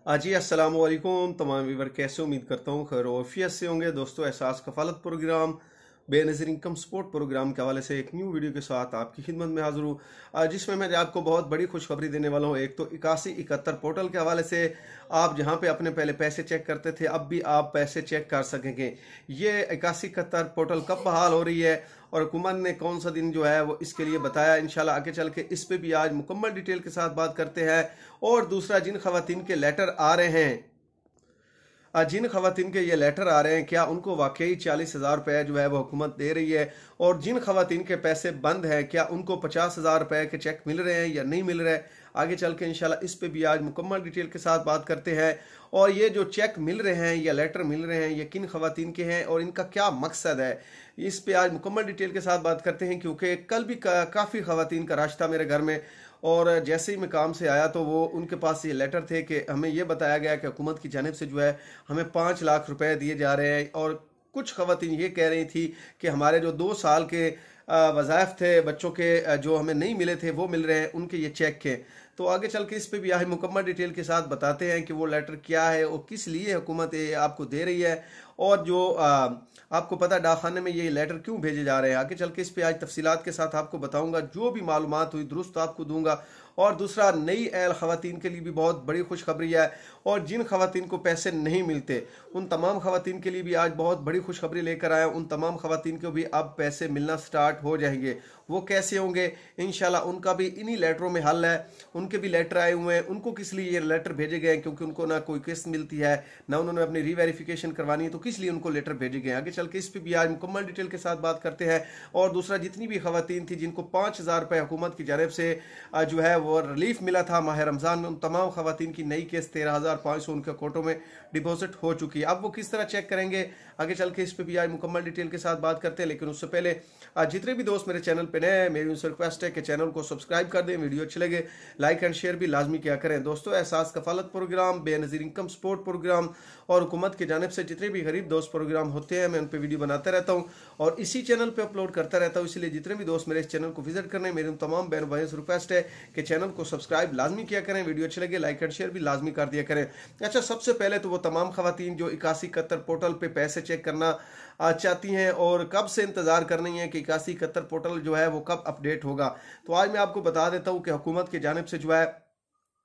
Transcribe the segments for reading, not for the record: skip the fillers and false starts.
जी अस्सलाम वालेकुम तमाम व्यूवर, कैसे उम्मीद करता हूँ खैर वफियत से होंगे। दोस्तों, Ehsaas Kafalat programme Benazir income support programme के हवाले से एक न्यू वीडियो के साथ आपकी खिदमत में हाजिर हूँ, जिसमें मैं आपको बहुत बड़ी खुशखबरी देने वाला हूँ। एक तो 8171 पोर्टल के हवाले से आप जहाँ पे अपने पहले पैसे चेक करते थे, अब भी आप पैसे चेक कर सकेंगे। ये 8171 पोर्टल कब बहाल हो रही है और हुकूमत ने कौन सा दिन जो है वो इसके लिए बताया, इंशाल्लाह आगे चल के इस पे भी आज मुकम्मल डिटेल के साथ बात करते हैं। और दूसरा, जिन खवातीन के लेटर आ रहे हैं, जिन खवातीन के ये लेटर आ रहे हैं, क्या उनको वाकई 40,000 रुपये जो है वो हुकूमत दे रही है? और जिन खवातीन के पैसे बंद हैं, क्या उनको 50,000 रुपये के चेक मिल रहे हैं या नहीं मिल रहे? आगे चल के इंशाल्लाह इस पे भी आज मुकम्मल डिटेल के साथ बात करते हैं। और ये जो चेक मिल रहे हैं या लेटर मिल रहे हैं, ये किन खवातीन के हैं और इनका क्या मकसद है, इस पे आज मुकम्मल डिटेल के साथ बात करते हैं। क्योंकि कल भी काफ़ी खवातीन का रश था मेरे घर में, और जैसे ही मैं काम से आया तो वो उनके पास ये लेटर थे कि हमें ये बताया गया कि हुकूमत की जानिब से जो है हमें 5 लाख रुपए दिए जा रहे हैं। और कुछ खवातीन ये कह रही थी कि हमारे जो 2 साल के वज़ाइफ थे बच्चों के, जो हमें नहीं मिले थे वो मिल रहे हैं, उनके ये चेक के। तो आगे चल के इस पे भी आज मुकम्मल डिटेल के साथ बताते हैं कि वो लेटर क्या है और किस लिए हुकूमत ये आपको दे रही है, और जो आपको पता डाकखाने में ये लेटर क्यों भेजे जा रहे हैं। आगे चल के इस पे आज तफसीलात के साथ आपको बताऊंगा, जो भी मालूमात हुई दुरुस्त आपको दूंगा। और दूसरा, नई अहल खवातीन के लिए भी बहुत बड़ी खुशखबरी है, और जिन खवातीन को पैसे नहीं मिलते उन तमाम खवातीन के लिए भी आज बहुत बड़ी खुशखबरी लेकर आया। उन तमाम खवातीन को भी अब पैसे मिलना स्टार्ट हो जाएंगे। वो कैसे होंगे? इंशाल्लाह उनका भी इन्हीं लेटरों में हल है। उनके भी लेटर आए हुए हैं। उनको किस लिए ये लेटर भेजे गए हैं? क्योंकि उनको ना कोई किस्त मिलती है, ना उन्होंने अपनी रीवेरिफिकेशन करवानी है, तो किस लिए उनको लेटर भेजे गए हैं। आगे चल के इस पर भी आज मुकम्मल डिटेल के साथ बात करते हैं। और दूसरा, जितनी भी खवातीन थी जिनको 5,000 रुपये हुकूमत की जानिब से जो है वो रिलीफ मिला था माह रमजान में, उन तमाम खवातीन की नई केस 13,500 उनके अकाउंटों में डिपॉजिट हो चुकी है। अब वो किस तरह चेक करेंगे, आगे चल के इस पे भी आज मुकम्मल डिटेल के साथ बात करते हैं। लेकिन उससे पहले जितने भी दोस्त मेरे चैनल पे नए हैं, मेरी उनसे रिक्वेस्ट है कि चैनल को सब्सक्राइब कर दें, वीडियो अच्छे लगे लाइक एंड शेयर भी लाजमी किया करें। दोस्तों, Ehsaas Kafalat programme, Benazir income support programme और हुकूमत की जानिब से जितने भी गरीब दोस्त प्रोग्राम होते हैं, मैं उन पर वीडियो बनाता रहता हूँ और इसी चैनल पर अपलोड करता रहता हूँ। इसलिए जितने भी दोस्त मेरे इस चैनल को विजिट करने, मेरे उन तमाम बहन भाइयों से रिक्वेस्ट है कि चैनल को सब्सक्राइब लाजमी किया करें, वीडियो अच्छे लगे लाइक एंड शेयर भी लाजमी कर दिया करें। अच्छा, सबसे पहले तो वो तमाम खवातीन जो 8171 पोर्टल पे पैसे चेक करना चाहती हैं और कब से इंतजार कर रही हैं कि 8171 पोर्टल जो है वो कब अपडेट होगा, तो आज मैं आपको बता देता हूं कि हुकूमत की जानिब से जो है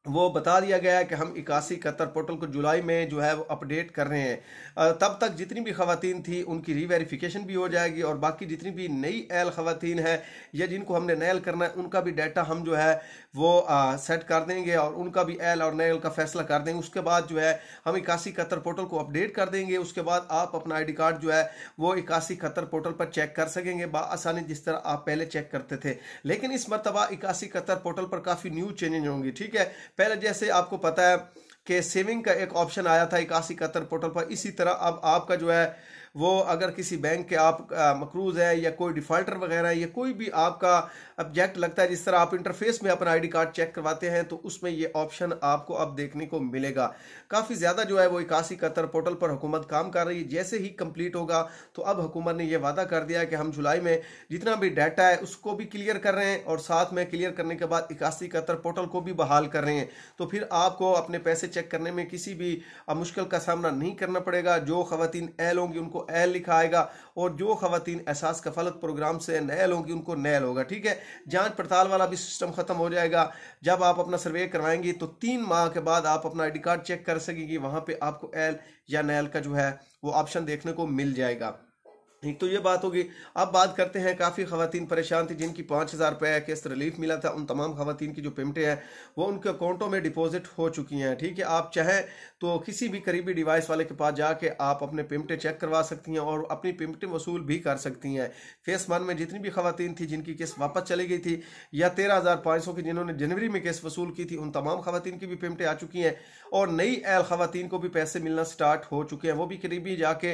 वो बता दिया गया है कि हम 8171 पोर्टल को जुलाई में जो है वो अपडेट कर रहे हैं। तब तक जितनी भी खवातीन थी उनकी रीवेरिफिकेशन भी हो जाएगी, और बाकी जितनी भी नई अहल खवातीन है या जिनको हमने नयल करना है, उनका भी डाटा हम जो है वो सेट कर देंगे और उनका भी अहल और नयल का फैसला कर देंगे। उसके बाद जो है हम 8171 पोर्टल को अपडेट कर देंगे। उसके बाद आप अपना ID कार्ड जो है वो 8171 पोर्टल पर चेक कर सकेंगे बआसानी, जिस तरह आप पहले चेक करते थे। लेकिन इस मरतबा 8171 पोर्टल पर काफ़ी न्यू चेंजेज होंगी। ठीक है, पहले जैसे आपको पता है कि सेविंग का एक ऑप्शन आया था 8171 पोर्टल पर, इसी तरह अब आपका जो है वो अगर किसी बैंक के आप मकरूज है या कोई डिफॉल्टर वगैरह है या कोई भी आपका ऑब्जेक्ट लगता है, जिस तरह आप इंटरफेस में अपना ID कार्ड चेक करवाते हैं, तो उसमें ये ऑप्शन आपको अब देखने को मिलेगा। काफ़ी ज़्यादा जो है वो 8171 पोर्टल पर हुकूमत काम कर रही है। जैसे ही कंप्लीट होगा तो अब हुकूमत ने यह वादा कर दिया है कि हम जुलाई में जितना भी डाटा है उसको भी क्लियर कर रहे हैं, और साथ में क्लियर करने के बाद 8171 पोर्टल को भी बहाल कर रहे हैं। तो फिर आपको अपने पैसे चेक करने में किसी भी मुश्किल का सामना नहीं करना पड़ेगा। जो खवातीन अहल होंगी उनको अहल लिखा आएगा, और जो खवातीन एहसास कफालत प्रोग्राम से नयल होंगी उनको नयल होगा। ठीक है, जांच पड़ताल वाला भी सिस्टम खत्म हो जाएगा। जब आप अपना सर्वे करवाएंगे तो 3 माह के बाद आप अपना ID कार्ड चेक कर सकेंगे, वहां पे आपको अहल या नयल का जो है वो ऑप्शन देखने को मिल जाएगा। एक तो ये बात होगी। अब बात करते हैं, काफ़ी खवातीन परेशान थी जिनकी 5,000 रुपये किस्त रिलीफ मिला था। उन तमाम खवातीन की जो पेमेंटें हैं वो उनके अकाउंटों में डिपॉजिट हो चुकी हैं। ठीक है, आप चाहें तो किसी भी करीबी डिवाइस वाले के पास जाके आप अपने पेमेंटें चेक करवा सकती हैं और अपनी पेमेंटें वसूल भी कर सकती हैं। फेस 1 में जितनी भी खवातीन थी जिनकी किस्त वापस चली गई थी, या 13,500 की जिन्होंने जनवरी में किस्त वसूल की थी, उन तमाम खवातीन की भी पेमेंटें आ चुकी हैं। और नई अहल खवातीन को भी पैसे मिलना स्टार्ट हो चुके हैं। वो भी करीबी जाके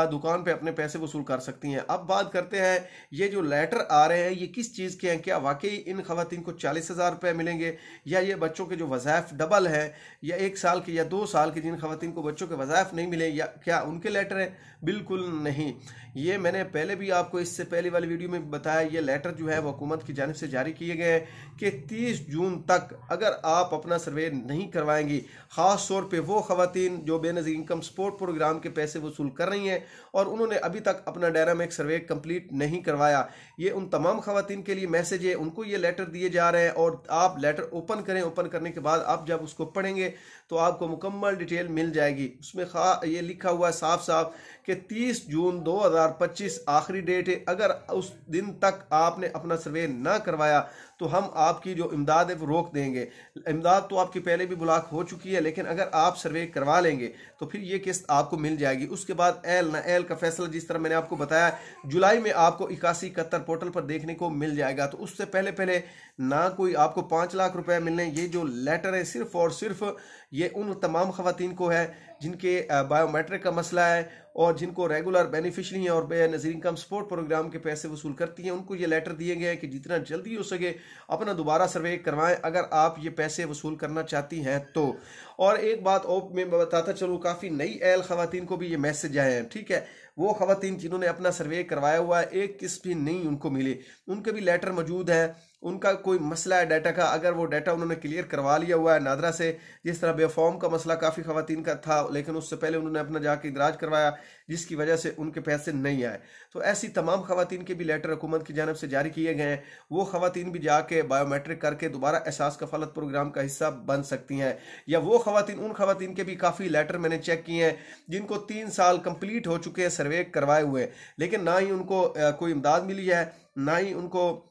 दुकान पर अपने पैसे वसूल कर सकती हैं। अब बात करते हैं ये जो लेटर आ रहे हैं ये किस चीज़ के हैं, क्या वाकई इन खवातीन को 40,000 रुपये मिलेंगे, या ये बच्चों के जो वज़ाइफ डबल है, या 1 साल के या 2 साल के जिन खवातीन को बच्चों के वज़ाइफ नहीं मिले, या क्या उनके लेटर हैं? बिल्कुल नहीं। ये मैंने पहले भी आपको इससे पहले वाली वीडियो में बताया, ये लेटर जो है वो हुकूमत की जानिब से जारी किए गए हैं कि 30 जून तक अगर आप अपना सर्वे नहीं करवाएंगी, ख़ास तौर पे वो खवातीन जो बेनज़ीर इनकम सपोर्ट प्रोग्राम के पैसे वसूल कर रही हैं और उन्होंने अभी तक अपना डायनामिक सर्वे कंप्लीट नहीं करवाया, ये उन तमाम खवातीन के लिए मैसेज है। उनको ये लेटर दिए जा रहे हैं और आप लेटर ओपन करें। ओपन करने के बाद आप जब उसको पढ़ेंगे तो आपको मुकम्मल डिटेल मिल जाएगी। उसमें ये लिखा हुआ है साफ साफ कि 30 जून 2025 आखिरी डेट है। अगर उस दिन तक आपने अपना सर्वे ना करवाया तो हम आपकी जो इमदाद है वो रोक देंगे। इमदाद तो आपकी पहले भी ब्लॉक हो चुकी है, लेकिन अगर आप सर्वे करवा लेंगे तो फिर ये किस्त आपको मिल जाएगी। उसके बाद एल ना एल का फैसला जिस तरह मैंने आपको बताया जुलाई में आपको 8171 पोर्टल पर देखने को मिल जाएगा। तो उससे पहले पहले ना कोई आपको 5 लाख रुपए मिलने, ये जो लेटर है सिर्फ और सिर्फ ये उन तमाम खवातीन को है जिनके बायोमेट्रिक का मसला है और जिनको रेगुलर बेनिफिशरी हैं और बेनज़ीर इनकम सपोर्ट प्रोग्राम के पैसे वसूल करती हैं। उनको ये लेटर दिए गए हैं कि जितना जल्दी हो सके अपना दोबारा सर्वे करवाएं अगर आप ये पैसे वसूल करना चाहती हैं तो। और एक बात और मैं बताता चलूँ, काफ़ी नई एल खवातीन को भी ये मैसेज आए हैं, ठीक है। वो खवातीन जिन्होंने अपना सर्वे करवाया हुआ है, एक किस्त भी नहीं उनको मिली, उनके भी लेटर मौजूद है। उनका कोई मसला है डाटा का, अगर वो डाटा उन्होंने क्लियर करवा लिया हुआ है नादरा से, जिस तरह बेफॉर्म का मसला काफ़ी खवातीन का था, लेकिन उससे पहले उन्होंने अपना जाके इदराज करवाया जिसकी वजह से उनके पैसे नहीं आए, तो ऐसी तमाम खवातीन के भी लेटर हुकूमत की जानिब से जारी किए गए हैं। वो खवातीन भी जाके बायोमेट्रिक करके दोबारा एहसास कफालत प्रोग्राम का हिस्सा बन सकती हैं। या वो खवातीन, उन खवातीन के भी काफ़ी लेटर मैंने चेक किए हैं जिनको 3 साल कंप्लीट हो चुके हैं सर्वे करवाए हुए, लेकिन ना ही उनको कोई इमदाद मिली है, ना ही उनको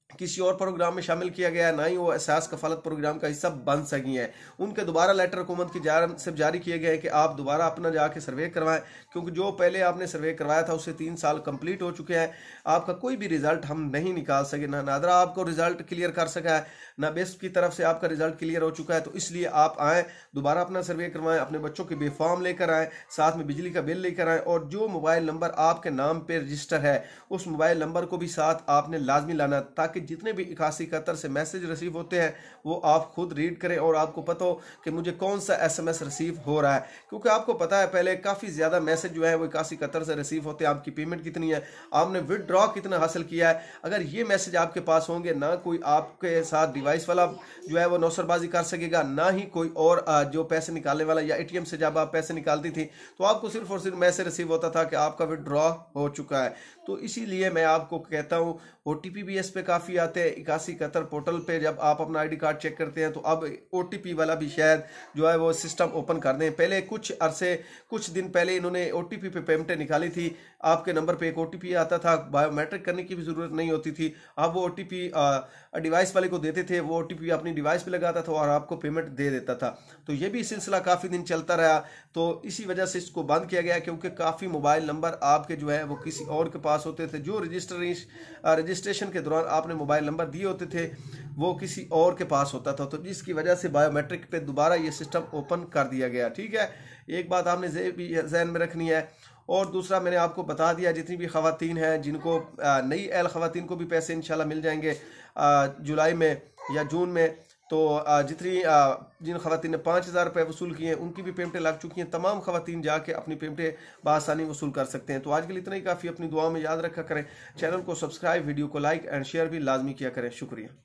किसी और प्रोग्राम में शामिल किया गया, ना ही वो एहसास कफालत प्रोग्राम का हिस्सा बन सकी हैं। उनके दोबारा लेटर हुकूमत की जानिब से जारी किए गए कि आप दोबारा अपना जाके सर्वे करवाएं, क्योंकि जो पहले आपने सर्वे करवाया था उससे 3 साल कंप्लीट हो चुके हैं, आपका कोई भी रिजल्ट हम नहीं निकाल सके। ना नादरा आपको रिजल्ट क्लियर कर सका है, ना बेस्ट की तरफ से आपका रिजल्ट क्लियर हो चुका है। तो इसलिए आप आएँ, दोबारा अपना सर्वे करवाएं, अपने बच्चों के बेफॉर्म लेकर आएँ, साथ में बिजली का बिल लेकर आएँ, और जो मोबाइल नंबर आपके नाम पर रजिस्टर है उस मोबाइल नंबर को भी साथ आपने लाजमी लाना, ताकि जितने भी 8171 से मैसेज रिसीव होते हैं वो आप खुद रीड करें और आपको पता हो कि मुझे कौन सा SMS रिसीव हो रहा है। क्योंकि आपको पता है पहले काफ़ी ज़्यादा मैसेज जो है वो 8171 से रिसीव होते हैं, आपकी पेमेंट कितनी है, आपने विदड्रॉ कितना हासिल किया है। अगर ये मैसेज आपके पास होंगे, ना कोई आपके साथ डिवाइस वाला जो है वो नौसरबाजी कर सकेगा, ना ही कोई और जो पैसे निकालने वाला, या ATM से जब आप पैसे निकालती थी तो आपको सिर्फ और सिर्फ मैसेज रिसीव होता था कि आपका विदड्रॉ हो चुका है। तो इसीलिए मैं आपको कहता हूँ OTP भी इस पे काफ़ी आते हैं। 8171 पोर्टल पे जब आप अपना ID कार्ड चेक करते हैं तो अब OTP वाला भी शायद जो है वो सिस्टम ओपन कर दें। पहले कुछ दिन पहले इन्होंने OTP पे पेमेंटें निकाली थी, आपके नंबर पे एक OTP आता था, बायोमेट्रिक करने की भी ज़रूरत नहीं होती थी। अब वो OTP डिवाइस वाले को देते थे, वो OTP अपनी डिवाइस पे लगाता था और आपको पेमेंट दे देता था। तो ये भी सिलसिला काफ़ी दिन चलता रहा, तो इसी वजह से इसको बंद किया गया, क्योंकि काफ़ी मोबाइल नंबर आपके जो है वो किसी और के पास होते थे। जो रजिस्ट्रेशन के दौरान आपने मोबाइल नंबर दिए होते थे वो किसी और के पास होता था, तो जिसकी वजह से बायोमेट्रिक पे दोबारा ये सिस्टम ओपन कर दिया गया। ठीक है, एक बात आपने ज़हन में रखनी है। और दूसरा मैंने आपको बता दिया, जितनी भी खवातीन हैं जिनको नई एल खवातीन को भी पैसे इंशाल्लाह मिल जाएंगे जुलाई में या जून में। तो जिन खवातीन ने 5,000 रुपये वसूल किए हैं उनकी भी पेमेंटें लग चुकी हैं। तमाम खवातीन जाके अपनी पेमेंटें बआसानी वसूल कर सकते हैं। तो आज के लिए इतना ही काफ़ी। अपनी दुआ में याद रखा करें, चैनल को सब्सक्राइब, वीडियो को लाइक एंड शेयर भी लाजमी किया करें। शुक्रिया।